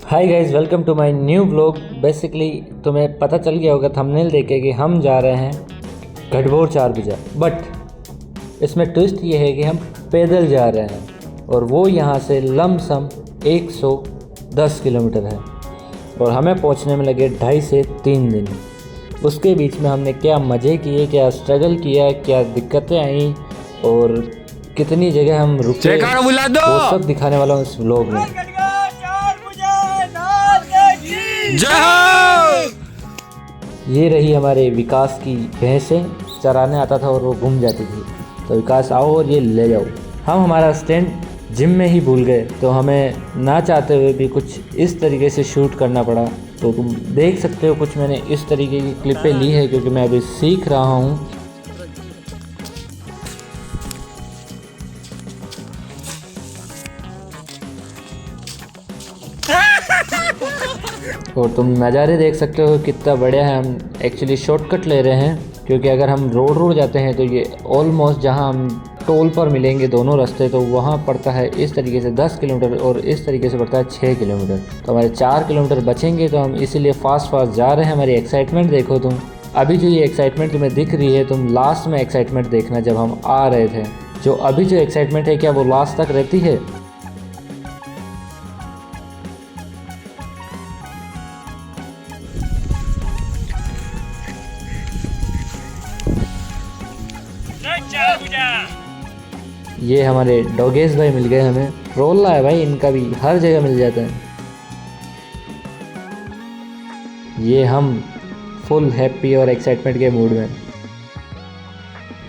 Hi guys, welcome to my new vlog. Basically तुम्हें पता चल गया होगा थंबनेल देख के कि हम जा रहे हैं गढ़बोर 4 बजा, बट इसमें ट्विस्ट ये है कि हम पैदल जा रहे हैं और वो यहाँ से लमसम 110 किलोमीटर है और हमें पहुँचने में लगे 2.5 से 3 दिन। उसके बीच में हमने क्या मज़े किए, क्या स्ट्रगल किया, क्या दिक्कतें आई और कितनी जगह हम रुके, वो सब दिखाने वाला हूँ इस व्लॉग में। ये रही हमारे विकास की भैंसें, चराने आता था और वो घूम जाती थी। तो विकास आओ और ये ले जाओ। हम हमारा स्टैंड जिम में ही भूल गए, तो हमें ना चाहते हुए भी कुछ इस तरीके से शूट करना पड़ा। तो तुम देख सकते हो कुछ मैंने इस तरीके की क्लिपें ली है क्योंकि मैं अभी सीख रहा हूँ। और तुम नज़ारे देख सकते हो कितना बढ़िया है। हम एक्चुअली शॉर्टकट ले रहे हैं क्योंकि अगर हम रोड जाते हैं तो ये ऑलमोस्ट जहाँ हम टोल पर मिलेंगे दोनों रास्ते, तो वहाँ पड़ता है इस तरीके से 10 किलोमीटर और इस तरीके से पड़ता है 6 किलोमीटर। तो हमारे 4 किलोमीटर बचेंगे, तो हम इसीलिए फास्ट जा रहे हैं। हमारी एक्साइटमेंट देखो तुम। अभी जो ये एक्साइटमेंट तुम्हें दिख रही है, तुम लास्ट में एक्साइटमेंट देखना जब हम आ रहे थे। जो अभी जो एक्साइटमेंट है, क्या वो लास्ट तक रहती है? ये हमारे डॉगेस भाई मिल गए हमें। रोल्ला है भाई इनका भी, हर जगह मिल जाता है। ये हम फुल हैप्पी और एक्साइटमेंट के मूड में।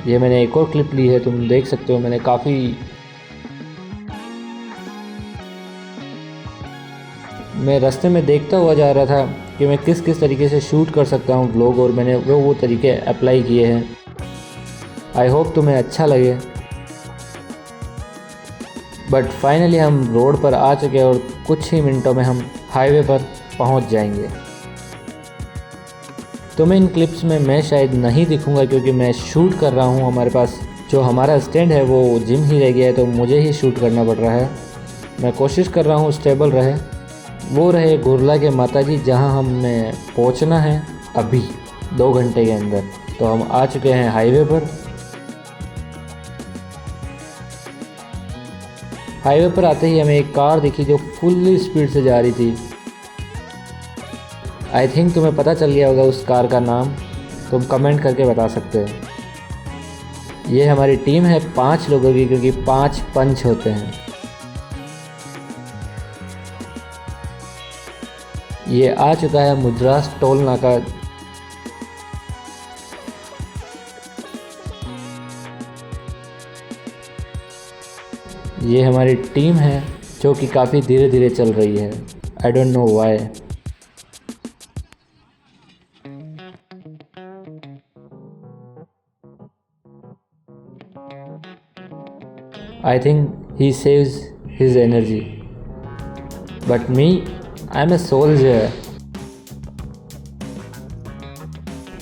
ये मैंने एक और क्लिप ली है, तुम देख सकते हो। मैंने काफ़ी मैं रास्ते में देखता हुआ जा रहा था कि मैं किस किस तरीके से शूट कर सकता हूँ व्लॉग, और मैंने वो तरीके अप्लाई किए हैं। आई होप तुम्हें अच्छा लगे। बट फाइनली हम रोड पर आ चुके हैं और कुछ ही मिनटों में हम हाईवे पर पहुंच जाएंगे। तुम्हें इन क्लिप्स में मैं शायद नहीं दिखूंगा क्योंकि मैं शूट कर रहा हूं। हमारे पास जो हमारा स्टैंड है वो जिम ही रह गया है, तो मुझे ही शूट करना पड़ रहा है। मैं कोशिश कर रहा हूं स्टेबल रहे। वो रहे गुरला के माताजी, जहां हमें पहुंचना है अभी 2 घंटे के अंदर। तो हम आ चुके हैं हाईवे पर। हाईवे पर आते ही हमें एक कार दिखी जो फुल्ली स्पीड से जा रही थी। आई थिंक तुम्हें पता चल गया होगा उस कार का नाम, तुम कमेंट करके बता सकते हो। ये हमारी टीम है 5 लोगों की, क्योंकि 5 पंच होते हैं। ये आ चुका है मुद्रास टोल नाका। ये हमारी टीम है जो कि काफ़ी धीरे धीरे चल रही है। I don't know why. I think he saves his energy, but me I am a soldier.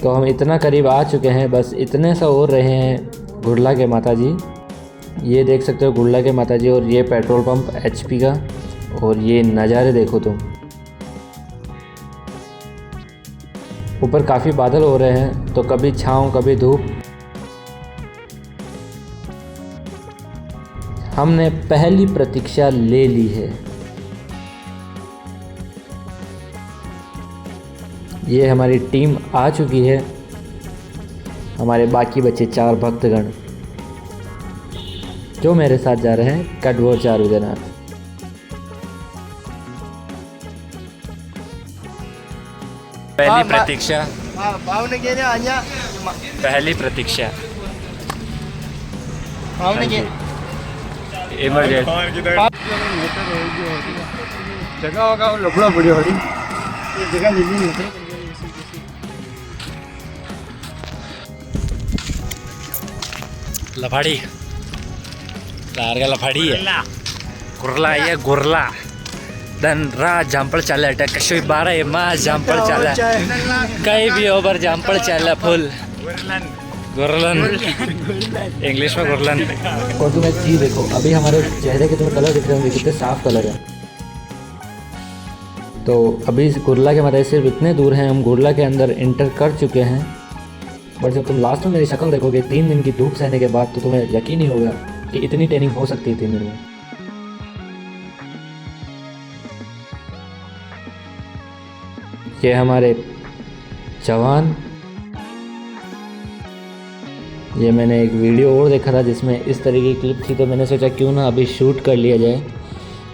तो हम इतना करीब आ चुके हैं, बस इतने सा और रहे हैं गुरला के माताजी। ये देख सकते हो गुरला के माताजी, और ये पेट्रोल पंप HP का। और ये नज़ारे देखो तुम। ऊपर काफ़ी बादल हो रहे हैं, तो कभी छाँव कभी धूप। हमने पहली प्रतीक्षा ले ली है। ये हमारी टीम आ चुकी है। हमारे बाकी बचे 4 भक्तगण जो मेरे साथ जा रहे हैं गढ़बोर 4 बजा। पहली प्रतीक्षा, पहली प्रतीक्षा जगह होगा लफड़ा बड़ी हो रही जगह लफाड़ी लारगा लफाड़ी है। गुरला ये गुरला दन रा जामपल चाले अटक कशोई 12 मा जामपल चाले कई भी ओवर जामपल चाले फुल गुरलन, इंग्लिश में गुरलन। और तुम एक चीज़ देखो, अभी हमारे चेहरे के तुम्हें कलर दिख रहे होंगे, कितने साफ कलर है। तो अभी गुरला के मदद सिर्फ इतने दूर हैं, हम गुरला के अंदर इंटर कर चुके हैं। बट जब तुम लास्ट में मेरी शक्ल देखोगे 3 दिन की धूप सहने के बाद, तो तुम्हें यकीन ही होगा कि इतनी ट्रेनिंग हो सकती है 3 दिन में। ये हमारे जवान। ये मैंने एक वीडियो और देखा था जिसमें इस तरीके की क्लिप थी, तो मैंने सोचा क्यों ना अभी शूट कर लिया जाए।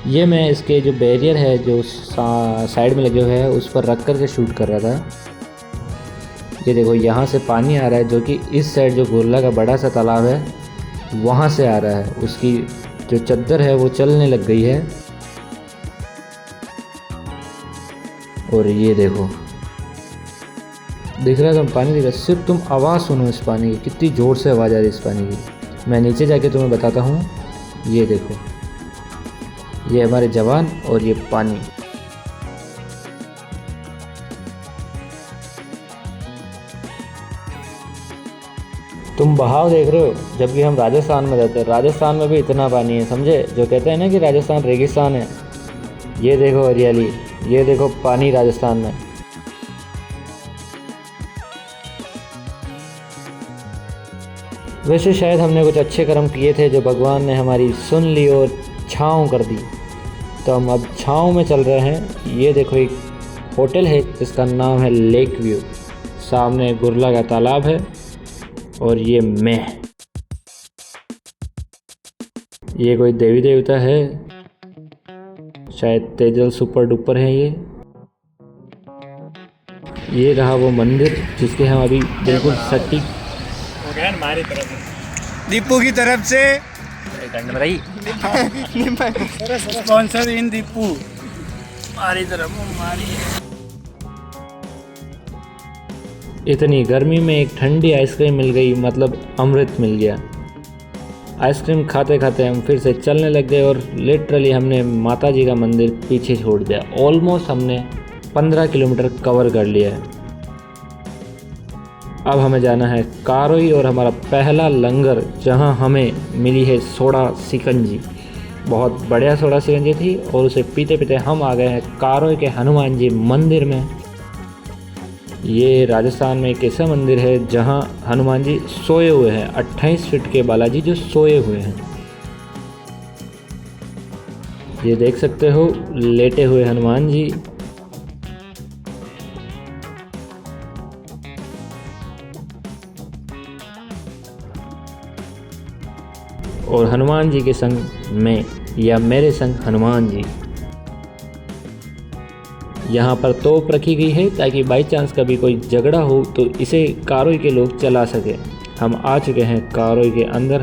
ये मैं इसके जो बैरियर है जो साइड में लगे हुए हैं उस पर रख कर के शूट कर रहा था। ये देखो यहाँ से पानी आ रहा है, जो कि इस साइड जो गुरला का बड़ा सा तालाब है वहाँ से आ रहा है। उसकी जो चद्दर है वो चलने लग गई है। और ये देखो दिख रहा है, तुम पानी दिख रहा है, सिर्फ तुम आवाज़ सुनो इस पानी की, कितनी ज़ोर से आवाज़ आ रही है इस पानी की। मैं नीचे जाके तुम्हें बताता हूँ। ये देखो, ये हमारे जवान और ये पानी। तुम बहाव देख रहे हो, जबकि हम राजस्थान में रहते हैं। राजस्थान में भी इतना पानी है, समझे? जो कहते हैं ना कि राजस्थान रेगिस्तान है। ये देखो हरियाली, ये देखो पानी राजस्थान में। वैसे शायद हमने कुछ अच्छे कर्म किए थे जो भगवान ने हमारी सुन ली और छाँव कर दी। तो हम अब छाँव में चल रहे हैं। ये देखो एक होटल है जिसका नाम है लेक व्यू। सामने गुरला का तालाब है और ये मैं। ये कोई देवी देवता है, शायद तेजल सुपर डुपर है ये रहा वो मंदिर जिसके हम अभी बिल्कुल सटीक हमारी तरफ से, दीपू की तरफ से स्पॉन्सर इन दीपू, हमारी तरफ हमारी। इतनी गर्मी में एक ठंडी आइसक्रीम मिल गई, मतलब अमृत मिल गया। आइसक्रीम खाते खाते हम फिर से चलने लग गए और लिटरली हमने माता जी का मंदिर पीछे छोड़ दिया। ऑलमोस्ट हमने 15 किलोमीटर कवर कर लिया है। अब हमें जाना है कारोई और हमारा पहला लंगर, जहां हमें मिली है सोडा सिकंजी। बहुत बढ़िया सोडा सिकंजी थी और उसे पीते पीते हम आ गए हैं कारोई के हनुमान जी मंदिर में। ये राजस्थान में एक ऐसा मंदिर है जहां हनुमान जी सोए हुए हैं, 28 फीट के बालाजी जो सोए हुए हैं। ये देख सकते हो लेटे हुए हनुमान जी। और हनुमान जी के संग मैं, या मेरे संग हनुमान जी। यहाँ पर तोप रखी गई है ताकि बाई चांस कभी कोई झगड़ा हो तो इसे कारोई के लोग चला सके। हम आ चुके हैं कारोई के अंदर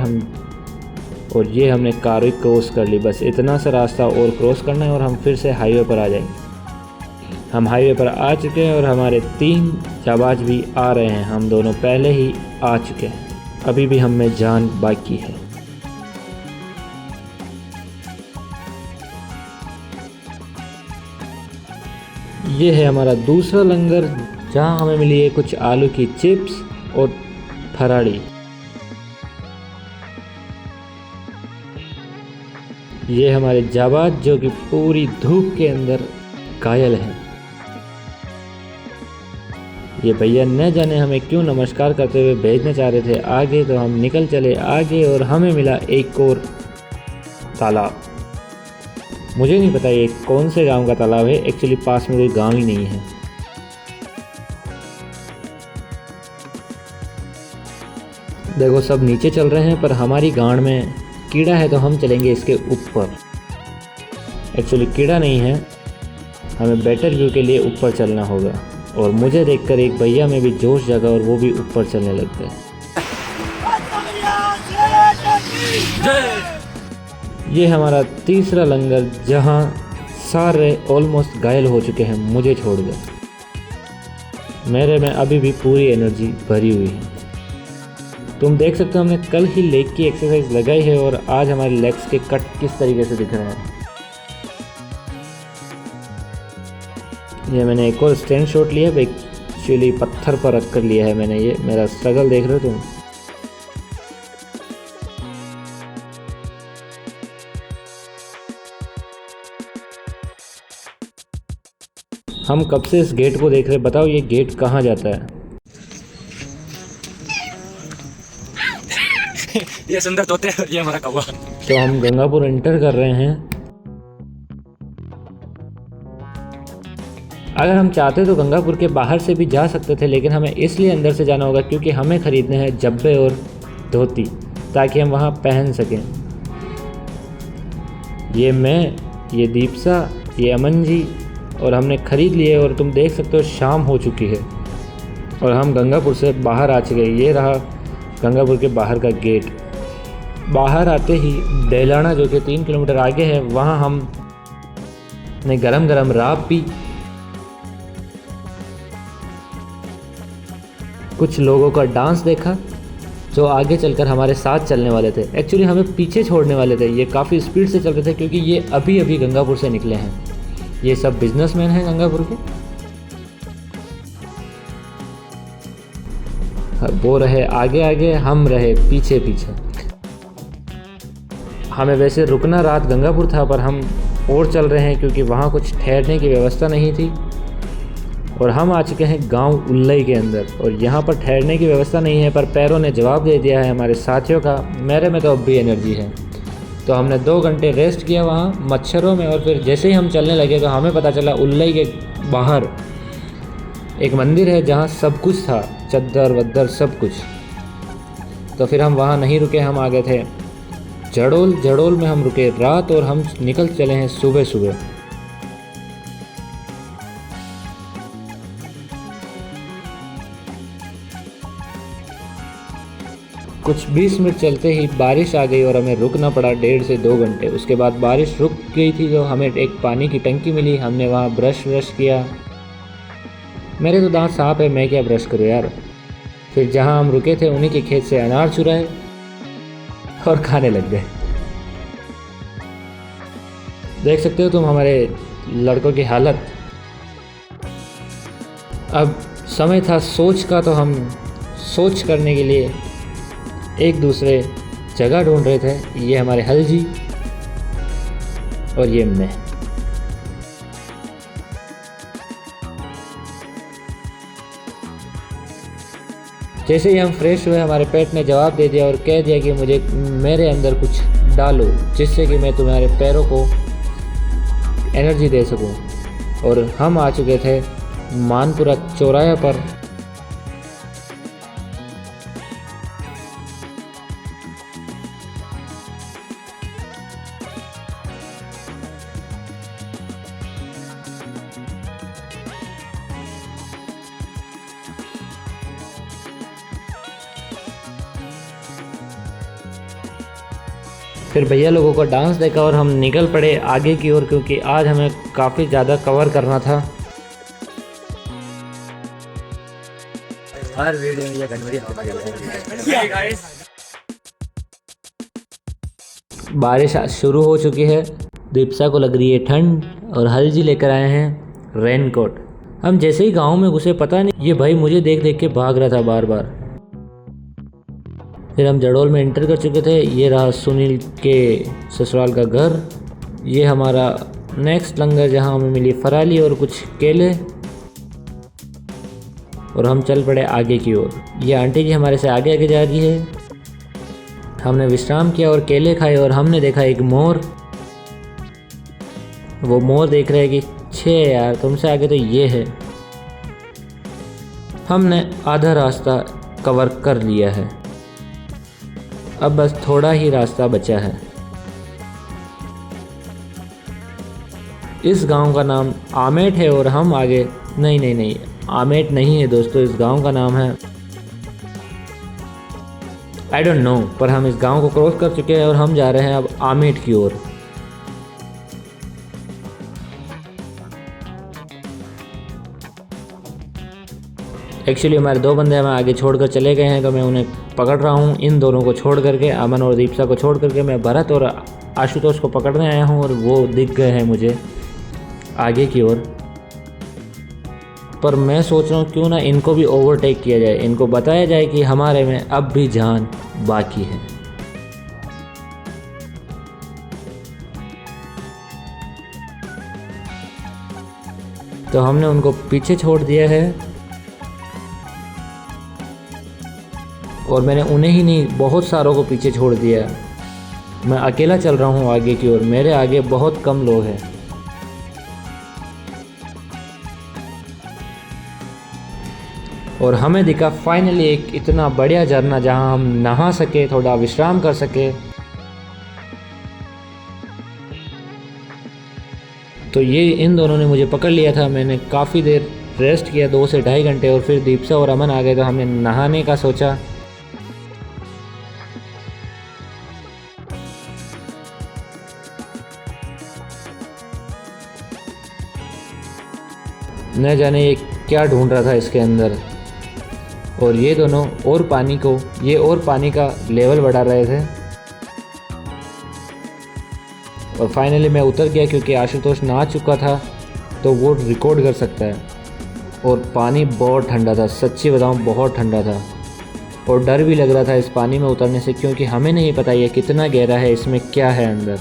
और ये हमने कारोई क्रॉस कर ली। बस इतना सा रास्ता और क्रॉस करना है और हम फिर से हाईवे पर आ जाएंगे। हम हाईवे पर आ चुके हैं और हमारे 3 जाबाज भी आ रहे हैं। हम दोनों पहले ही आ चुके हैं, अभी भी हम में जान बाकी है। ये है हमारा दूसरा लंगर, जहां हमें मिली है कुछ आलू की चिप्स और फराड़ी। ये हमारे जाबाज जो कि पूरी धूप के अंदर घायल हैं। ये भैया न जाने हमें क्यों नमस्कार करते हुए भेजना चाह रहे थे आगे, तो हम निकल चले आगे और हमें मिला एक और तालाब। मुझे नहीं पता ये कौन से गांव का तालाब है, एक्चुअली पास में कोई गांव ही नहीं है। देखो सब नीचे चल रहे हैं पर हमारी गांड में कीड़ा है तो हम चलेंगे इसके ऊपर। एक्चुअली कीड़ा नहीं है, हमें बेटर व्यू के लिए ऊपर चलना होगा। और मुझे देखकर एक भैया में भी जोश जगा और वो भी ऊपर चलने लग गए। ये हमारा तीसरा लंगर, जहां सारे ऑलमोस्ट घायल हो चुके हैं मुझे छोड़कर। मेरे में अभी भी पूरी एनर्जी भरी हुई है। तुम देख सकते हो हमने कल ही लेग की एक्सरसाइज लगाई है और आज हमारे लेग्स के कट किस तरीके से दिख रहे हैं। ये मैंने एक और स्टैंड शॉट लिया है, एक्चुअली पत्थर पर रख कर लिया है मैंने। ये मेरा स्ट्रगल देख रहे हो तुम। हम कब से इस गेट को देख रहे हैं, बताओ ये गेट कहाँ जाता है? ये सुंदर तोते, ये हमारा कौवा। तो हम गंगापुर एंटर कर रहे हैं। अगर हम चाहते तो गंगापुर के बाहर से भी जा सकते थे, लेकिन हमें इसलिए अंदर से जाना होगा क्योंकि हमें ख़रीदने हैं जब्बे और धोती, ताकि हम वहाँ पहन सकें। ये मैं, ये दीपसा, ये अमन जी, और हमने ख़रीद लिए और तुम देख सकते हो शाम हो चुकी है और हम गंगापुर से बाहर आ चुके हैं। ये रहा गंगापुर के बाहर का गेट। बाहर आते ही डेलाना जो कि 3 किलोमीटर आगे है, वहाँ हम ने गरम गरम राब पी। कुछ लोगों का डांस देखा जो आगे चलकर हमारे साथ चलने वाले थे। एक्चुअली हमें पीछे छोड़ने वाले थे। ये काफ़ी स्पीड से चल रहे थे क्योंकि ये अभी अभी गंगापुर से निकले हैं। ये सब बिजनेसमैन हैं गंगापुर के। वो रहे आगे आगे, हम रहे पीछे पीछे। हमें वैसे रुकना रात गंगापुर था, पर हम और चल रहे हैं क्योंकि वहाँ कुछ ठहरने की व्यवस्था नहीं थी। और हम आ चुके हैं गांव उल्लई के अंदर और यहाँ पर ठहरने की व्यवस्था नहीं है, पर पैरों ने जवाब दे दिया है हमारे साथियों का। मेरे में तो अब भी एनर्जी है। तो हमने 2 घंटे रेस्ट किया वहाँ मच्छरों में, और फिर जैसे ही हम चलने लगे तो हमें पता चला उल्लई के बाहर एक मंदिर है जहाँ सब कुछ था, चद्दर वद्दर सब कुछ। तो फिर हम वहाँ नहीं रुके, हम आ गए थे जड़ोल। जड़ोल में हम रुके रात और हम निकल चले हैं सुबह सुबह। कुछ 20 मिनट चलते ही बारिश आ गई और हमें रुकना पड़ा 1.5 से 2 घंटे। उसके बाद बारिश रुक गई थी तो हमें एक पानी की टंकी मिली। हमने वहाँ ब्रश किया। मेरे तो दांत साफ है, मैं क्या ब्रश करूँ यार। फिर जहाँ हम रुके थे उन्हीं के खेत से अनार चुराए और खाने लग गए। देख सकते हो तुम हमारे लड़कों की हालत। अब समय था सोच का, तो हम सोच करने के लिए एक दूसरे जगह ढूंढ रहे थे। ये हमारे हल जी और ये मैं। जैसे ही हम फ्रेश हुए हमारे पेट ने जवाब दे दिया और कह दिया कि मुझे मेरे अंदर कुछ डालो जिससे कि मैं तुम्हारे पैरों को एनर्जी दे सकूं। और हम आ चुके थे मानपुरा चौराहे पर। फिर भैया लोगों को डांस देखा और हम निकल पड़े आगे की ओर, क्योंकि आज हमें काफ़ी ज़्यादा कवर करना था। हर वीडियो में ये गड़बड़ी बारिश शुरू हो चुकी है। दीपसा को लग रही है ठंड और हल जी लेकर आए हैं रेनकोट। हम जैसे ही गांव में घुसे, पता नहीं ये भाई मुझे देख देख के भाग रहा था बार बार। फिर हम जड़ोल में एंटर कर चुके थे। ये रहा सुनील के ससुराल का घर। ये हमारा नेक्स्ट लंगर जहां हमें मिली फराली और कुछ केले, और हम चल पड़े आगे की ओर। ये आंटी जी हमारे से आगे आगे जा रही है। हमने विश्राम किया और केले खाए और हमने देखा एक मोर। वो मोर देख रहे हैं कि छे यार तुमसे आगे तो ये है। हमने आधा रास्ता कवर कर लिया है, अब बस थोड़ा ही रास्ता बचा है। इस गांव का नाम आमेट है और हम आगे नहीं आमेट नहीं है दोस्तों, इस गांव का नाम है आई डोंट नो, पर हम इस गांव को क्रॉस कर चुके हैं और हम जा रहे हैं अब आमेट की ओर। एक्चुअली हमारे 2 बंदे हमें आगे छोड़कर चले गए हैं, तो मैं उन्हें पकड़ रहा हूँ। इन दोनों को छोड़ करके, अमन और दीपसा को छोड़ करके मैं भरत और आशुतोष को पकड़ने आया हूँ और वो दिख गए हैं मुझे आगे की ओर। पर मैं सोच रहा हूँ क्यों ना इनको भी ओवरटेक किया जाए, इनको बताया जाए कि हमारे में अब भी जान बाकी है। तो हमने उनको पीछे छोड़ दिया है और मैंने उन्हें ही नहीं बहुत सारों को पीछे छोड़ दिया। मैं अकेला चल रहा हूँ आगे की ओर, मेरे आगे बहुत कम लोग हैं। और हमें दिखा फाइनली एक इतना बढ़िया झरना जहाँ हम नहा सके, थोड़ा विश्राम कर सके। तो ये इन दोनों ने मुझे पकड़ लिया था। मैंने काफ़ी देर रेस्ट किया, 2 से 2.5 घंटे, और फिर दीपसा और अमन आ गए तो हमने नहाने का सोचा। न जाने ये क्या ढूंढ रहा था इसके अंदर। और ये दोनों और पानी का लेवल बढ़ा रहे थे। और फाइनली मैं उतर गया क्योंकि आशुतोष नहा चुका था तो वो रिकॉर्ड कर सकता है। और पानी बहुत ठंडा था, सच्ची बताऊं बहुत ठंडा था। और डर भी लग रहा था इस पानी में उतरने से, क्योंकि हमें नहीं पता ये कितना गहरा है, इसमें क्या है अंदर।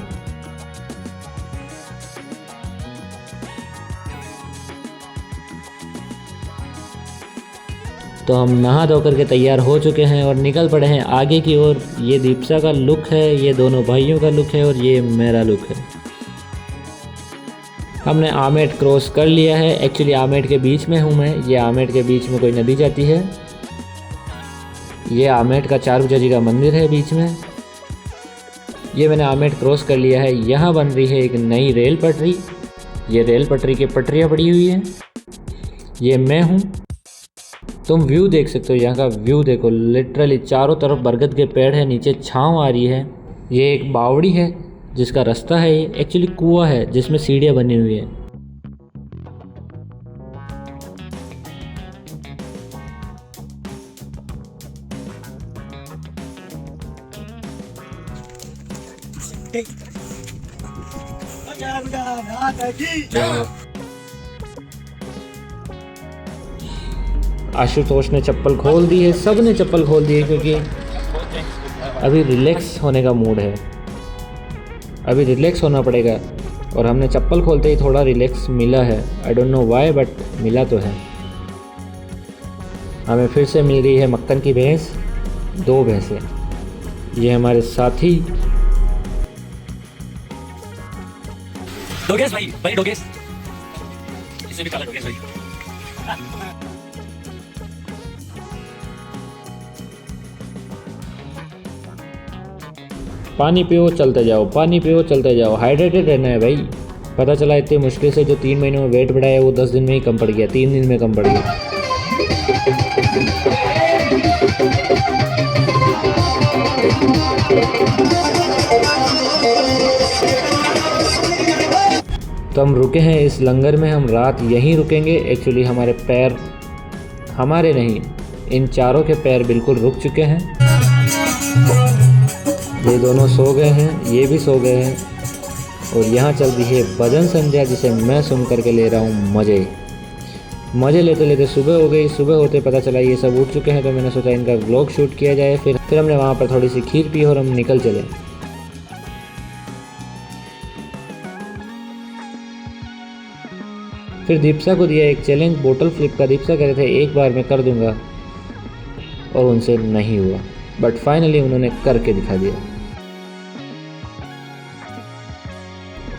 तो हम नहा धो करके तैयार हो चुके हैं और निकल पड़े हैं आगे की ओर। ये दीपसा का लुक है, ये दोनों भाइयों का लुक है और ये मेरा लुक है। हमने आमेट क्रॉस कर लिया है। एक्चुअली आमेट के बीच में हूँ मैं। ये आमेट के बीच में कोई नदी जाती है। ये आमेट का चारभुजा जी का मंदिर है बीच में। ये मैंने आमेट क्रॉस कर लिया है। यहाँ बन रही है एक नई रेल पटरी। ये रेल पटरी की पटरियाँ पड़ी हुई हैं। ये मैं हूँ। तुम व्यू देख सकते हो, यहाँ का व्यू देखो। लिटरली चारों तरफ बरगद के पेड़ है, नीचे छाँव आ रही है। ये एक बावड़ी है जिसका रास्ता है। ये एक्चुअली कुआं है जिसमें सीढ़ियाँ बनी हुई है। आशुतोष ने चप्पल खोल दी है, सब ने चप्पल खोल दी है क्योंकि अभी रिलैक्स होने का मूड है। अभी रिलैक्स होना पड़ेगा और हमने चप्पल खोलते ही थोड़ा रिलैक्स मिला है। I don't know why but मिला तो है। हमें फिर से मिल रही है मक्खन की भैंस, 2 भैंसें। ये हमारे साथी डोगेस भाई डोगेस, इसे भी काला डोगेस भाई। पानी पियो चलते जाओ, पानी पियो चलते जाओ। हाइड्रेटेड रहना है भाई। पता चला इतनी मुश्किल से जो 3 महीनों में वेट बढ़ाया है वो 10 दिन में ही कम पड़ गया, 3 दिन में कम पड़ गया। तो हम रुके हैं इस लंगर में, हम रात यहीं रुकेंगे। एक्चुअली हमारे पैर, हमारे नहीं, इन चारों के पैर बिल्कुल रुक चुके हैं। ये दोनों सो गए हैं, ये भी सो गए हैं। और यहाँ चल रही है भजन संध्या जिसे मैं सुन करके ले रहा हूँ मज़े लेते लेते सुबह हो गई। सुबह होते पता चला ये सब उठ चुके हैं तो मैंने सोचा इनका व्लॉग शूट किया जाए। फिर हमने वहाँ पर थोड़ी सी खीर पी और हम निकल चले। फिर दीपसा को दिया एक चैलेंज बोतल फ्लिप का। दीपसा कह रहे थे एक बार मैं कर दूंगा और उनसे नहीं हुआ, बट फाइनली उन्होंने करके दिखा दिया।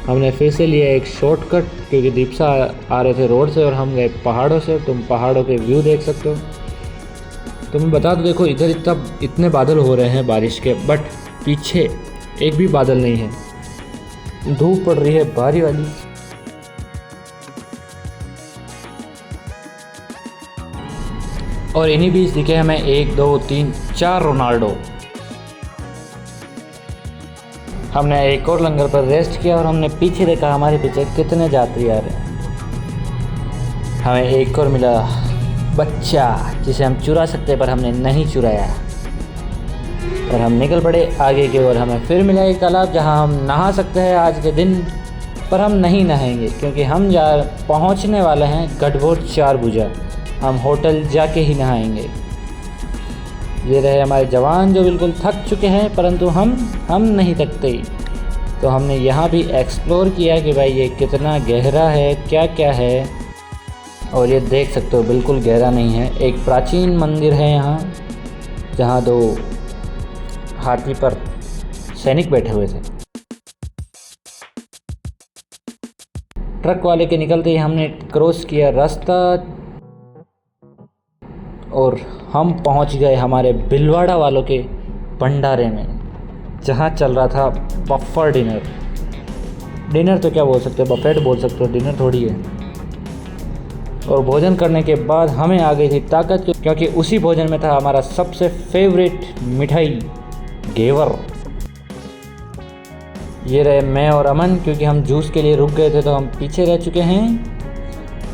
हमने फिर से लिया एक शॉर्टकट क्योंकि दीपसा आ रहे थे रोड से और हम गए पहाड़ों से। तुम पहाड़ों के व्यू देख सकते हो। तुम्हें बता दो, देखो इधर इतने बादल हो रहे हैं बारिश के, बट पीछे एक भी बादल नहीं है। धूप पड़ रही है भारी वाली। और इन्हीं बीच दिखे हमें 1 2 3 4 रोनाल्डो। हमने एक और लंगर पर रेस्ट किया और हमने पीछे देखा हमारे पीछे कितने यात्री आ रहे हैं। हमें एक और मिला बच्चा जिसे हम चुरा सकते पर हमने नहीं चुराया और हम निकल पड़े आगे की ओर। हमें फिर मिला एक तालाब जहां हम नहा सकते हैं आज के दिन, पर हम नहीं नहाएंगे क्योंकि हम पहुंचने वाले हैं गढ़बोर चारभुजा। हम होटल जाके ही नहाएंगे। ये रहे हमारे जवान जो बिल्कुल थक चुके हैं, परंतु हम नहीं थकते। तो हमने यहाँ भी एक्सप्लोर किया कि भाई ये कितना गहरा है, क्या क्या है। और ये देख सकते हो बिल्कुल गहरा नहीं है। एक प्राचीन मंदिर है यहाँ, जहाँ 2 हाथी पर सैनिक बैठे हुए थे। ट्रक वाले के निकलते ही हमने क्रॉस किया रास्ता और हम पहुंच गए हमारे भिलवाड़ा वालों के भंडारे में, जहां चल रहा था बफर डिनर। डिनर तो क्या बोल सकते हो, बफेट बोल सकते हो, डिनर थोड़ी है। और भोजन करने के बाद हमें आ गई थी ताकत, क्योंकि उसी भोजन में था हमारा सबसे फेवरेट मिठाई घेवर। ये रहे मैं और अमन, क्योंकि हम जूस के लिए रुक गए थे तो हम पीछे रह चुके हैं।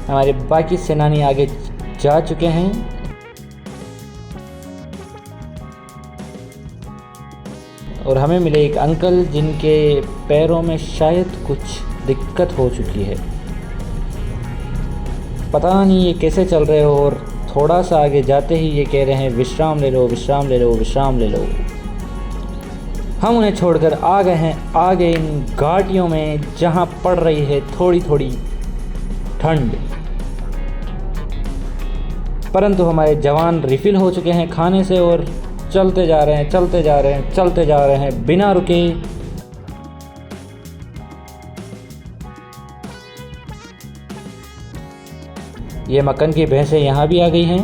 हमारे बाकी सेनानी आगे जा चुके हैं। और हमें मिले एक अंकल जिनके पैरों में शायद कुछ दिक्कत हो चुकी है, पता नहीं ये कैसे चल रहे हो। और थोड़ा सा आगे जाते ही ये कह रहे हैं विश्राम ले लो, विश्राम ले लो, विश्राम ले लो। हम उन्हें छोड़कर आ गए हैं आगे इन घाटियों में, जहां पड़ रही है थोड़ी थोड़ी ठंड। परंतु हमारे जवान रिफिल हो चुके हैं खाने से और चलते जा रहे हैं, चलते जा रहे हैं, चलते जा रहे हैं बिना रुके। ये मक्खन की भैंसें यहाँ भी आ गई हैं।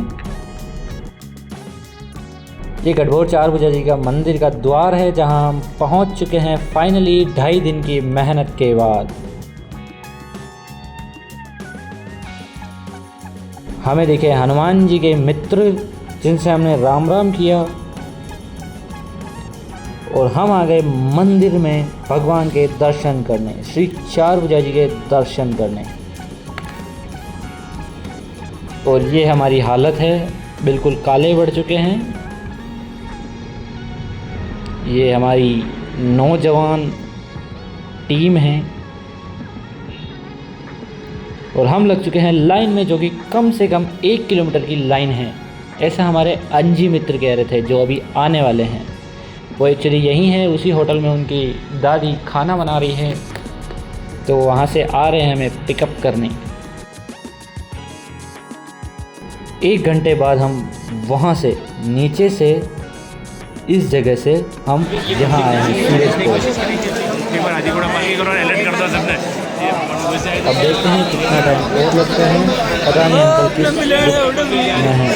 ये गढ़बोर 4 भुजा जी का मंदिर का द्वार है, जहां हम पहुंच चुके हैं फाइनली 2.5 दिन की मेहनत के बाद। हमें दिखे हनुमान जी के मित्र, जिनसे हमने राम राम किया। और हम आ गए मंदिर में भगवान के दर्शन करने, श्री 4 भुजा जी के दर्शन करने। और ये हमारी हालत है, बिल्कुल काले पड़ चुके हैं। ये हमारी नौजवान टीम है और हम लग चुके हैं लाइन में, जो कि कम से कम 1 किलोमीटर की लाइन है। ऐसा हमारे अंजी मित्र कह रहे थे, जो अभी आने वाले हैं। वो एक्चुअली यहीं है, उसी होटल में उनकी दादी खाना बना रही है, तो वहाँ से आ रहे हैं हमें पिकअप करने। 1 घंटे बाद हम वहाँ से नीचे से इस जगह से हम यहाँ आए हैं सूरज अब देखते हैं कितना टाइम और लगता है, पता नहीं अंकल किस में है।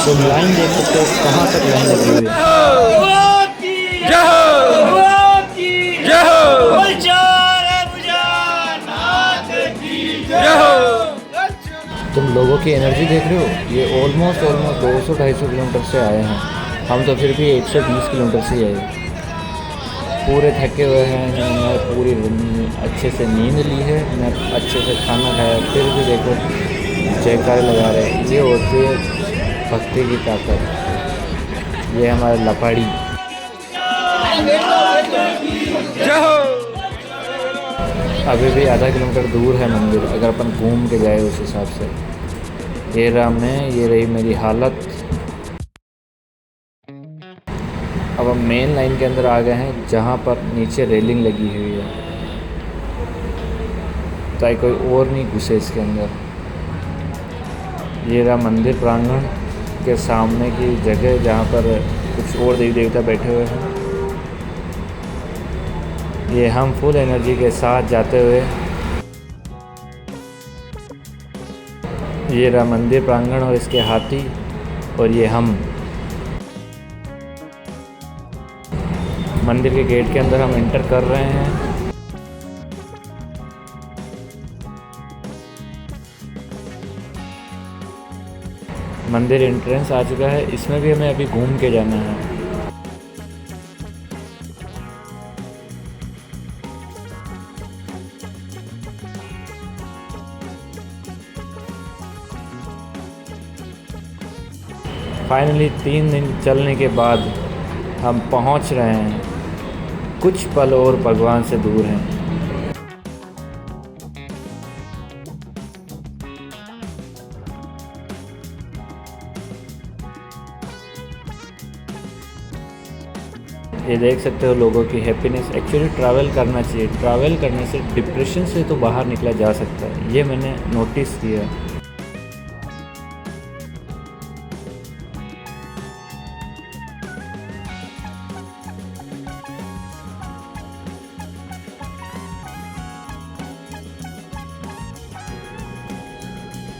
तो लाइन देख सकते हो कहाँ तक लाइन लगी हुई है। तुम लोगों की एनर्जी देख रहे हो, ये ऑलमोस्ट 200-250 किलोमीटर से आए हैं। हम तो फिर भी 120 किलोमीटर से आए, पूरे थके हुए हैं। मैं पूरी अच्छे से नींद ली है, मैं अच्छे से खाना खाया, फिर भी देखो जयकारे लगा रहे हैं। ये होती है भक्ति की ताकत। ये हमारा लपाड़ी। अभी भी आधा किलोमीटर दूर है मंदिर, अगर अपन घूम के जाए उस हिसाब से। ये रहा मैं, ये रही मेरी हालत। अब हम मेन लाइन के अंदर आ गए हैं, जहाँ पर नीचे रेलिंग लगी हुई है, ताकि कोई और नहीं घुसे इसके अंदर। ये रहा मंदिर प्रांगण के सामने की जगह, जहाँ पर कुछ और देवी देवता बैठे हुए हैं। ये हम फुल एनर्जी के साथ जाते हुए, ये रहा मंदिर प्रांगण और इसके हाथी, और ये हम मंदिर के गेट के अंदर हम एंटर कर रहे हैं। मंदिर एंट्रेंस आ चुका है, इसमें भी हमें अभी घूम के जाना है। फाइनली 3 दिन चलने के बाद हम पहुंच रहे हैं, कुछ पल और भगवान से दूर हैं। ये देख सकते हो लोगों की हैप्पीनेस। एक्चुअली ट्रैवल करना चाहिए, ट्रैवल करने से डिप्रेशन से तो बाहर निकला जा सकता है, ये मैंने नोटिस किया।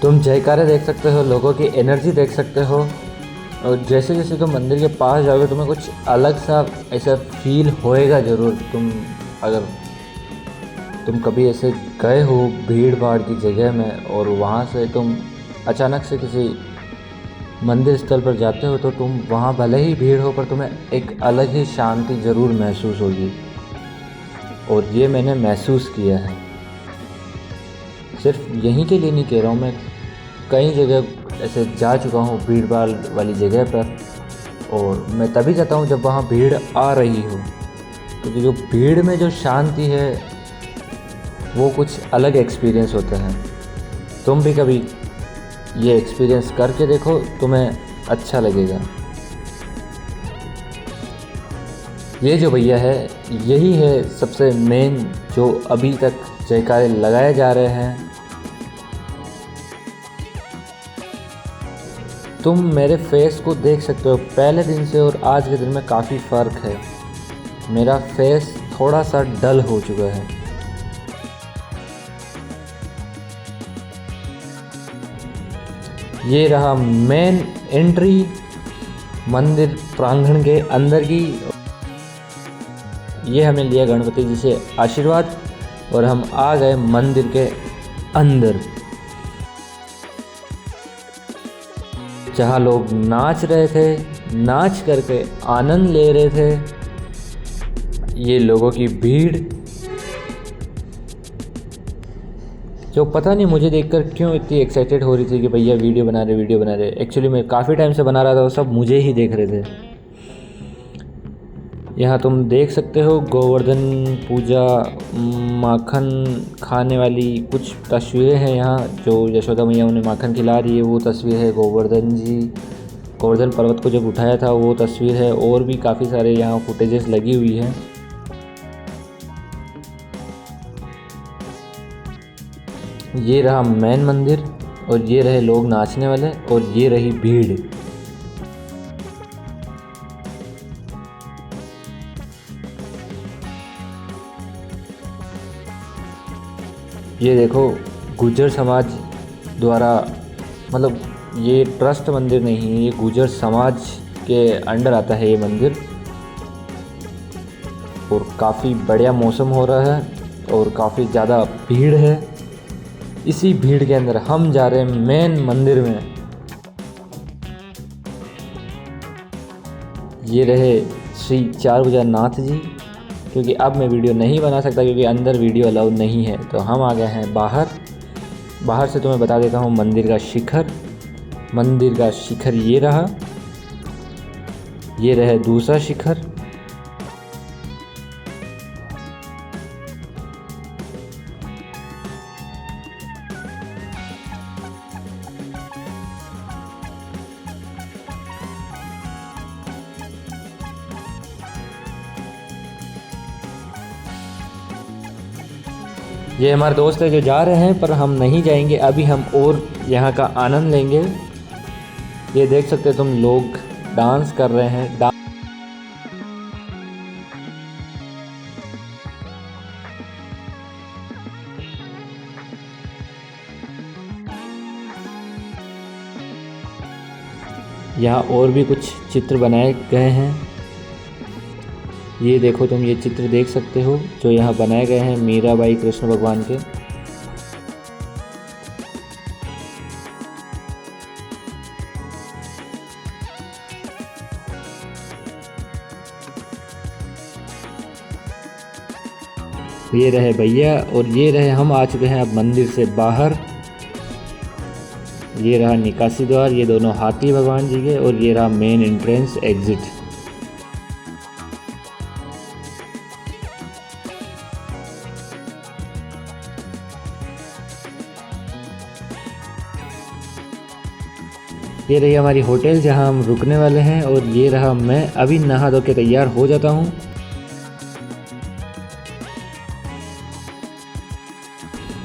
तुम जयकारे देख सकते हो, लोगों की एनर्जी देख सकते हो, और जैसे जैसे तुम मंदिर के पास जाओगे तुम्हें कुछ अलग सा ऐसा फील होएगा ज़रूर। अगर तुम कभी ऐसे गए हो भीड़ भाड़ की जगह में और वहाँ से तुम अचानक से किसी मंदिर स्थल पर जाते हो तो तुम वहाँ भले ही भीड़ हो पर तुम्हें एक अलग ही शांति ज़रूर महसूस होगी, और ये मैंने महसूस किया है। सिर्फ यहीं के लिए नहीं कह रहा हूँ, मैं कई जगह ऐसे जा चुका हूँ भीड़ भाड़ वाली जगह पर, और मैं तभी जाता हूँ जब वहाँ भीड़ आ रही हो, क्योंकि जो भीड़ में जो शांति है वो कुछ अलग एक्सपीरियंस होता है। तुम भी कभी ये एक्सपीरियंस करके देखो, तुम्हें अच्छा लगेगा। ये जो भैया है यही है सबसे मेन जो अभी तक जयकारे लगाए जा रहे हैं। तुम मेरे फेस को देख सकते हो, पहले दिन से और आज के दिन में काफ़ी फ़र्क है। मेरा फेस थोड़ा सा डल हो चुका है। ये रहा मेन एंट्री मंदिर प्रांगण के अंदर की। ये हमें लिया गणपति जी से आशीर्वाद और हम आ गए मंदिर के अंदर, जहाँ लोग नाच रहे थे, नाच करके आनंद ले रहे थे। ये लोगों की भीड़ जो पता नहीं मुझे देखकर क्यों इतनी एक्साइटेड हो रही थी कि भैया वीडियो बना रहे। एक्चुअली मैं काफ़ी टाइम से बना रहा था, वो सब मुझे ही देख रहे थे। यहाँ तुम देख सकते हो गोवर्धन पूजा, माखन खाने वाली कुछ तस्वीरें हैं यहाँ, जो यशोदा मैया उन्हें माखन खिला रही है वो तस्वीर है। गोवर्धन पर्वत को जब उठाया था वो तस्वीर है, और भी काफ़ी सारे यहाँ फुटेजेस लगी हुई हैं। ये रहा मेन मंदिर, और ये रहे लोग नाचने वाले, और ये रही भीड़। ये देखो गुर्जर समाज द्वारा, मतलब ये ट्रस्ट मंदिर नहीं है, ये गुर्जर समाज के अंडर आता है ये मंदिर। और काफ़ी बढ़िया मौसम हो रहा है और काफ़ी ज़्यादा भीड़ है। इसी भीड़ के अंदर हम जा रहे हैं मेन मंदिर में। ये रहे श्री चारभुजा नाथ जी, क्योंकि अब मैं वीडियो नहीं बना सकता क्योंकि अंदर वीडियो अलाउड नहीं है, तो हम आ गए हैं बाहर से तुम्हें बता देता हूँ मंदिर का शिखर ये रहा। ये रहे दूसरा शिखर। ये हमारे दोस्त है जो जा रहे हैं, पर हम नहीं जाएंगे अभी, हम और यहाँ का आनंद लेंगे। ये देख सकते हो तुम, लोग डांस कर रहे हैं। यहाँ और भी कुछ चित्र बनाए गए हैं। ये देखो तुम, ये चित्र देख सकते हो जो यहाँ बनाए गए हैं मीराबाई कृष्ण भगवान के। ये रहे भैया, और ये रहे हम आ चुके हैं अब मंदिर से बाहर। ये रहा निकासी द्वार, ये दोनों हाथी भगवान जी के, और ये रहा मेन एंट्रेंस एग्जिट। ये रही हमारी होटल जहां हम रुकने वाले हैं, और ये रहा मैं अभी नहा धो के तैयार हो जाता हूं।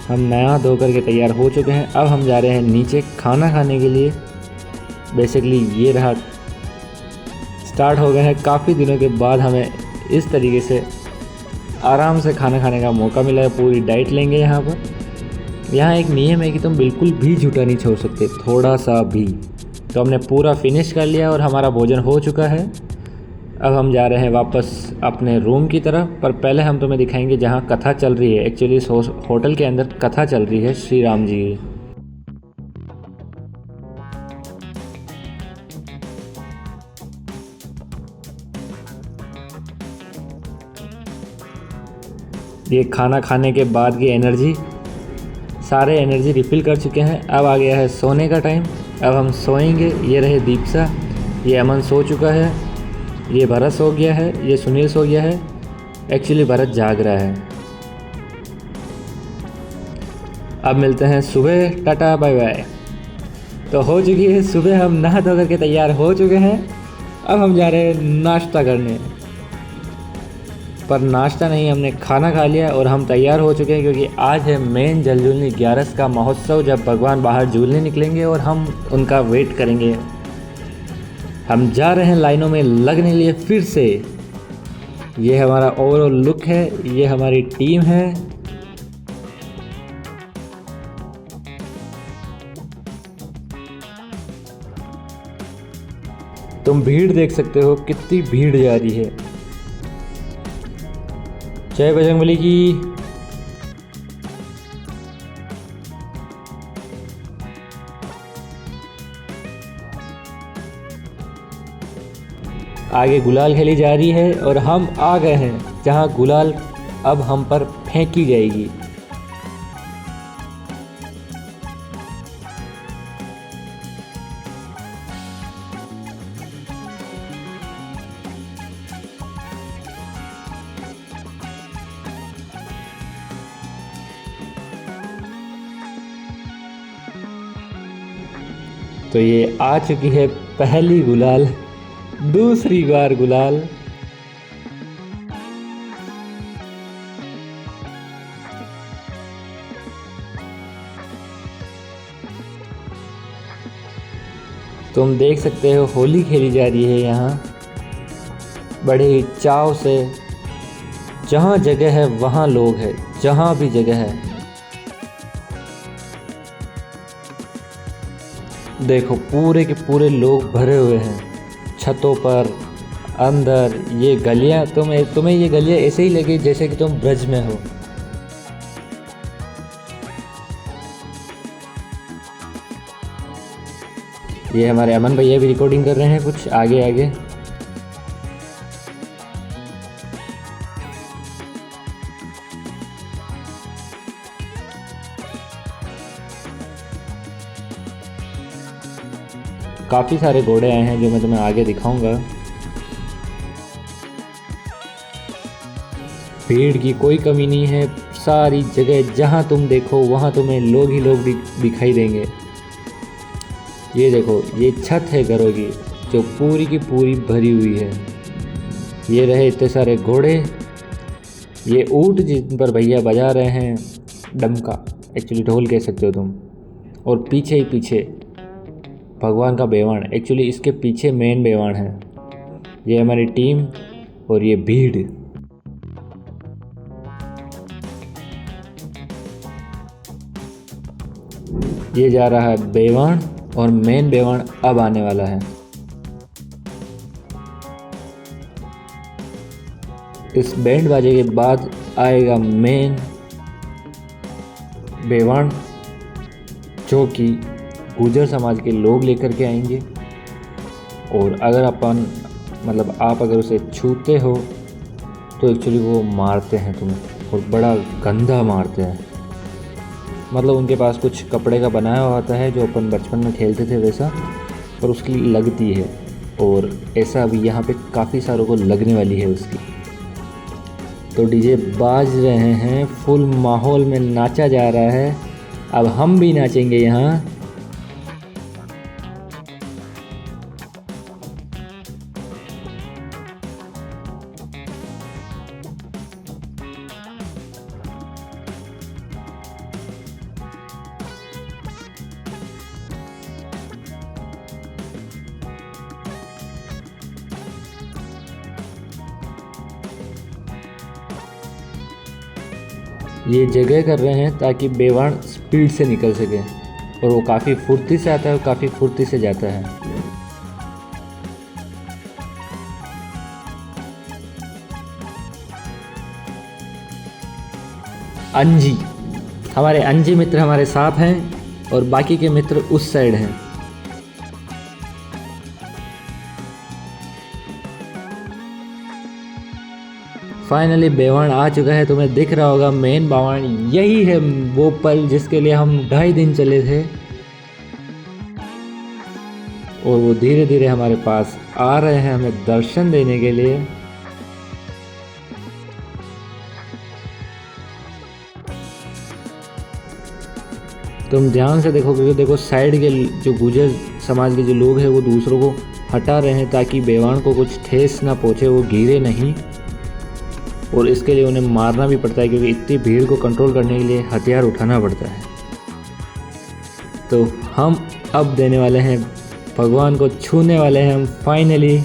हम नहा धो करके तैयार हो चुके हैं। अब हम जा रहे हैं नीचे खाना खाने के लिए। बेसिकली ये रहा, स्टार्ट हो गए हैं। काफ़ी दिनों के बाद हमें इस तरीके से आराम से खाना खाने का मौका मिला है। पूरी डाइट लेंगे यहाँ पर। यहाँ एक नियम है कि तुम बिल्कुल भी झूठा नहीं छोड़ सकते, थोड़ा सा भी। तो हमने पूरा फिनिश कर लिया और हमारा भोजन हो चुका है। अब हम जा रहे हैं वापस अपने रूम की तरफ, पर पहले हम तुम्हें दिखाएंगे जहाँ कथा चल रही है। एक्चुअली इस होटल के अंदर कथा चल रही है श्री राम जी की। ये खाना खाने के बाद की एनर्जी, सारे एनर्जी रिफ़िल कर चुके हैं। अब आ गया है सोने का टाइम। अब हम सोएंगे। ये रहे दीपसा, ये अमन सो चुका है, ये भरत सो गया है, ये सुनील सो गया है। एक्चुअली भरत जाग रहा है। अब मिलते हैं सुबह। Tata bye bye. तो हो चुकी है सुबह, हम नहा धो करके तैयार हो चुके हैं। अब हम जा रहे हैं नाश्ता करने, पर नाश्ता नहीं, हमने खाना खा लिया और हम तैयार हो चुके हैं, क्योंकि आज है मेन जलझूलनी 11 का महोत्सव, जब भगवान बाहर झूलने निकलेंगे और हम उनका वेट करेंगे। हम जा रहे हैं लाइनों में लगने लिए फिर से। ये हमारा ओवरऑल लुक है, ये हमारी टीम है। तुम भीड़ देख सकते हो, कितनी भीड़ जा रही है। जय बजरंगबली की। आगे गुलाल खेली जा रही है और हम आ गए हैं जहां गुलाल अब हम पर फेंकी जाएगी। तो ये आ चुकी है पहली गुलाल, दूसरी बार गुलाल। तुम देख सकते हो होली खेली जा रही है यहाँ बड़े ही चाव से। जहाँ जगह है वहाँ लोग हैं, जहाँ भी जगह है। देखो पूरे के पूरे लोग भरे हुए हैं, छतों पर, अंदर। ये गलियाँ, तुम्हें ये गलियाँ ऐसे ही लगी जैसे कि तुम ब्रज में हो। ये हमारे अमन भैया भी रिकॉर्डिंग कर रहे हैं कुछ आगे आगे। काफ़ी सारे घोड़े आए हैं जो मैं तुम्हें आगे दिखाऊंगा। भीड़ की कोई कमी नहीं है, सारी जगह जहां तुम देखो वहां तुम्हें लोग ही लोग दिखाई देंगे। ये देखो, ये छत है घरों की जो पूरी की पूरी भरी हुई है। ये रहे इतने सारे घोड़े, ये ऊँट जिन पर भैया बजा रहे हैं डमका, एक्चुअली ढोल कह सकते हो तुम। और पीछे ही पीछे भगवान का बेवाण, एक्चुअली इसके पीछे मेन बेवाण है। ये हमारी टीम और ये भीड़। ये जा रहा है बेवाण और मेन बेवाण अब आने वाला है। इस बैंड बाजे के बाद आएगा मेन बेवाण, जो कि गुर्जर समाज के लोग लेकर के आएंगे। और अगर आप अगर उसे छूते हो तो एक्चुअली वो मारते हैं तुम्हें, और बड़ा गंदा मारते हैं। मतलब उनके पास कुछ कपड़े का बनाया हुआ होता है जो अपन बचपन में खेलते थे वैसा, और उसकी लगती है। और ऐसा अभी यहाँ पे काफ़ी सारों को लगने वाली है उसकी। तो डीजे बाज रहे हैं, फुल माहौल में नाचा जा रहा है। अब हम भी नाचेंगे यहाँ। ये जगह कर रहे हैं ताकि बेवाण स्पीड से निकल सके और वो काफ़ी फुर्ती से आता है और काफ़ी फुर्ती से जाता है। अंजी, हमारे अंजी मित्र हमारे साथ हैं और बाकी के मित्र उस साइड हैं। फाइनली बेवाण आ चुका है। तुम्हें दिख रहा होगा मेन बावण यही है, वो पल जिसके लिए हम 2.5 दिन चले थे और वो धीरे धीरे हमारे पास आ रहे हैं हमें दर्शन देने के लिए। तुम ध्यान से देखो क्योंकि देखो साइड के जो गुर्जर समाज के जो लोग हैं वो दूसरों को हटा रहे हैं ताकि बेवाण को कुछ ठेस ना पहुँचे, वो गिरे नहीं। और इसके लिए उन्हें मारना भी पड़ता है क्योंकि इतनी भीड़ को कंट्रोल करने के लिए हथियार उठाना पड़ता है। तो हम अब देने वाले हैं, भगवान को छूने वाले हैं हम फाइनली।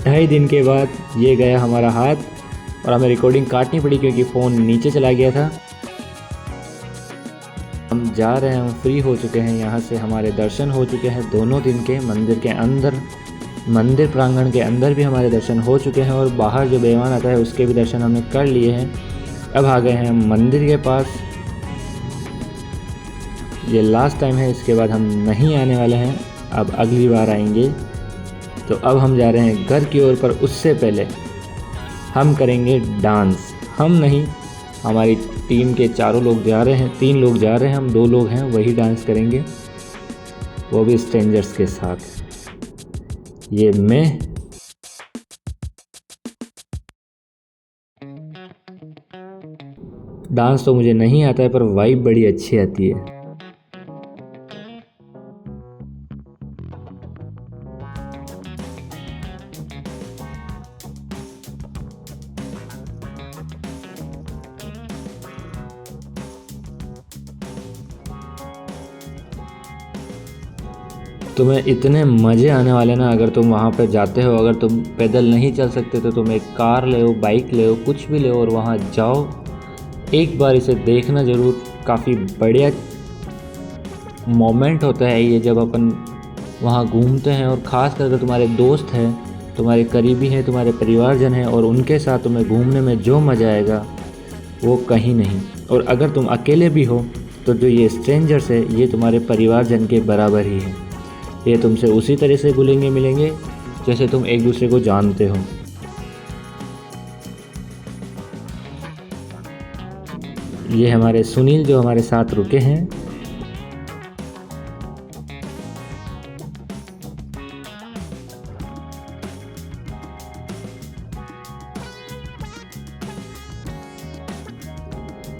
2.5 दिन के बाद ये गया हमारा हाथ और हमें रिकॉर्डिंग काटनी पड़ी क्योंकि फ़ोन नीचे चला गया था। हम जा रहे हैं, हम फ्री हो चुके हैं यहाँ से, हमारे दर्शन हो चुके हैं दोनों दिन के। मंदिर के अंदर, मंदिर प्रांगण के अंदर भी हमारे दर्शन हो चुके हैं और बाहर जो बेवान आता है उसके भी दर्शन हमने कर लिए हैं। अब आ गए हैं हम मंदिर के पास। ये लास्ट टाइम है, इसके बाद हम नहीं आने वाले हैं, अब अगली बार आएंगे। तो अब हम जा रहे हैं घर की ओर, पर उससे पहले हम करेंगे डांस। हम नहीं, हमारी टीम के 4 लोग जा रहे हैं, 3 लोग जा रहे हैं, हम 2 लोग हैं, वही डांस करेंगे, वो भी स्ट्रेंजर्स के साथ। ये मैं, डांस तो मुझे नहीं आता है पर वाइब बड़ी अच्छी आती है। तुम्हें इतने मज़े आने वाले ना अगर तुम वहाँ पर जाते हो। अगर तुम पैदल नहीं चल सकते तो तुम एक कार ले हो, बाइक ले हो, कुछ भी ले हो और वहाँ जाओ, एक बार इसे देखना ज़रूर। काफ़ी बढ़िया मोमेंट होता है ये जब अपन वहाँ घूमते हैं, और ख़ास करके तुम्हारे दोस्त हैं, तुम्हारे करीबी हैं, तुम्हारे परिवारजन हैं और उनके साथ तुम्हें घूमने में जो मज़ा आएगा वो कहीं नहीं। और अगर तुम अकेले भी हो तो जो ये स्ट्रेंजर्स है ये तुम्हारे परिवारजन के बराबर ही है। ये तुमसे उसी तरह से घुलेंगे मिलेंगे जैसे तुम एक दूसरे को जानते हो। ये हमारे सुनील जो हमारे साथ रुके हैं।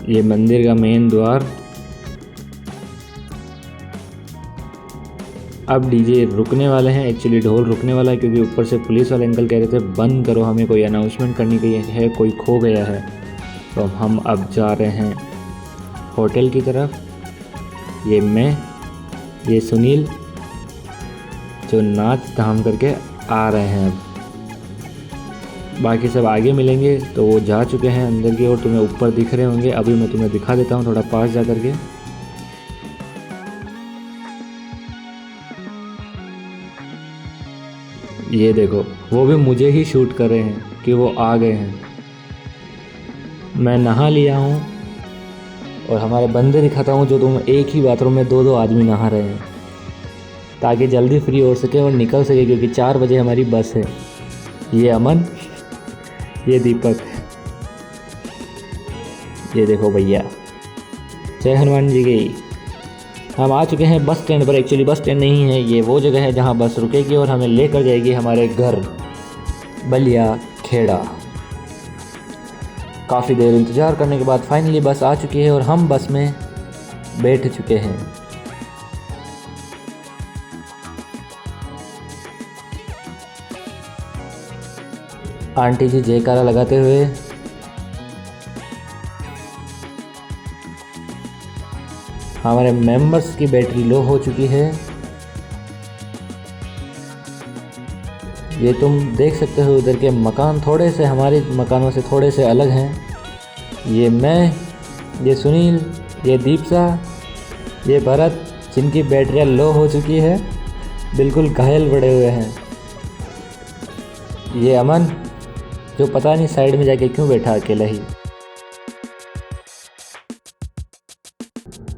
ये मंदिर का मेन द्वार। अब डीजे रुकने वाले हैं, एक्चुअली ढोल रुकने वाला है क्योंकि ऊपर से पुलिस वाले अंकल कह रहे थे बंद करो, हमें कोई अनाउंसमेंट करनी है, कोई खो गया है। तो हम अब जा रहे हैं होटल की तरफ। ये मैं, ये सुनील जो नाच धाम करके आ रहे हैं। अब बाकी सब आगे मिलेंगे, तो वो जा चुके हैं अंदर की ओर, तुम्हें ऊपर दिख रहे होंगे। अभी मैं तुम्हें दिखा देता हूँ थोड़ा पास जा करके। ये देखो, वो भी मुझे ही शूट कर रहे हैं कि वो आ गए हैं। मैं नहा लिया हूँ और हमारे बंदे दिखाता हूँ जो तुम एक ही बाथरूम में 2-2 आदमी नहा रहे हैं ताकि जल्दी फ्री हो सके और निकल सके क्योंकि 4 बजे हमारी बस है। ये अमन, ये दीपक, ये देखो भैया, जय हनुमान जी की। हम आ चुके हैं बस स्टैंड पर। एक्चुअली बस स्टैंड नहीं है, ये वो जगह है जहाँ बस रुकेगी और हमें लेकर जाएगी हमारे घर बलिया खेड़ा। काफ़ी देर इंतज़ार करने के बाद फाइनली बस आ चुकी है और हम बस में बैठ चुके हैं। आंटी जी जयकारा लगाते हुए हमारे मेंबर्स की बैटरी लो हो चुकी है। ये तुम देख सकते हो उधर के मकान थोड़े से हमारे मकानों से थोड़े से अलग हैं। ये मैं, ये सुनील, ये दीपसा, ये भरत जिनकी बैटरियाँ लो हो चुकी है, बिल्कुल घायल पड़े हुए हैं। ये अमन जो पता नहीं साइड में जाके क्यों बैठा अकेला ही।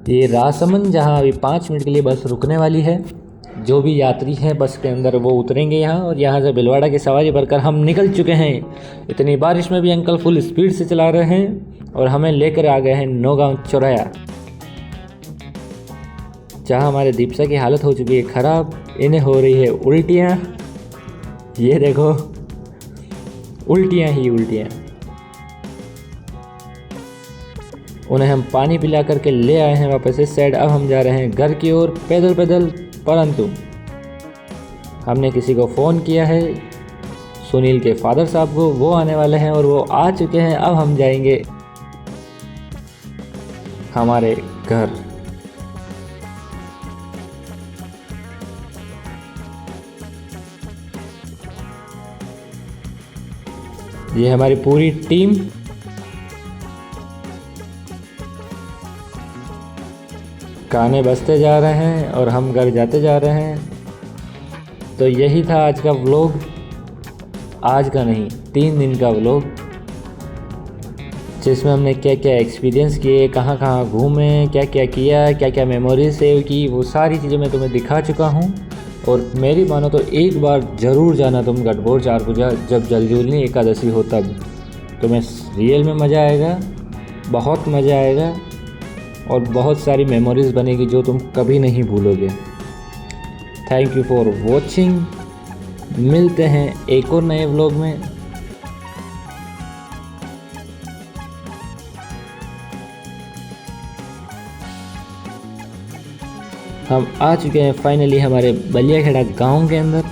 ये राजसमंद जहाँ अभी 5 मिनट के लिए बस रुकने वाली है। जो भी यात्री हैं बस के अंदर वो उतरेंगे यहाँ, और यहाँ से भिलवाड़ा की सवारी भरकर हम निकल चुके हैं। इतनी बारिश में भी अंकल फुल स्पीड से चला रहे हैं और हमें लेकर आ गए हैं नौगांव चौराया, जहाँ हमारे दीपसा की हालत हो चुकी है ख़राब। इन्हें हो रही है उल्टियाँ, ये देखो उल्टियाँ ही उल्टियाँ। उन्हें हम पानी पिला करके ले आए हैं वापस इस साइड। अब हम जा रहे हैं घर की ओर पैदल पैदल, परंतु हमने किसी को फ़ोन किया है, सुनील के फादर साहब को, वो आने वाले हैं और वो आ चुके हैं। अब हम जाएंगे हमारे घर। ये हमारी पूरी टीम गाने बजते जा रहे हैं और हम घर जाते जा रहे हैं। तो यही था आज का व्लॉग, आज का नहीं 3 दिन का व्लॉग, जिसमें हमने क्या क्या एक्सपीरियंस किए, कहाँ कहाँ घूमे, क्या क्या किया, क्या क्या मेमोरी सेव की, वो सारी चीज़ें मैं तुम्हें दिखा चुका हूँ। और मेरी मानो तो एक बार ज़रूर जाना तुम गढ़बोर चार पूजा, जब जलजूलनी एकादशी हो तब तुम्हें रियल में मज़ा आएगा, बहुत मज़ा आएगा और बहुत सारी मेमोरीज़ बनेगी जो तुम कभी नहीं भूलोगे। Thank you for watching. मिलते हैं एक और नए व्लॉग में। हम आ चुके हैं फाइनली हमारे बलियाखेड़ा गांव के अंदर।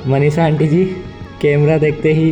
मनीषा आंटी जी कैमरा देखते ही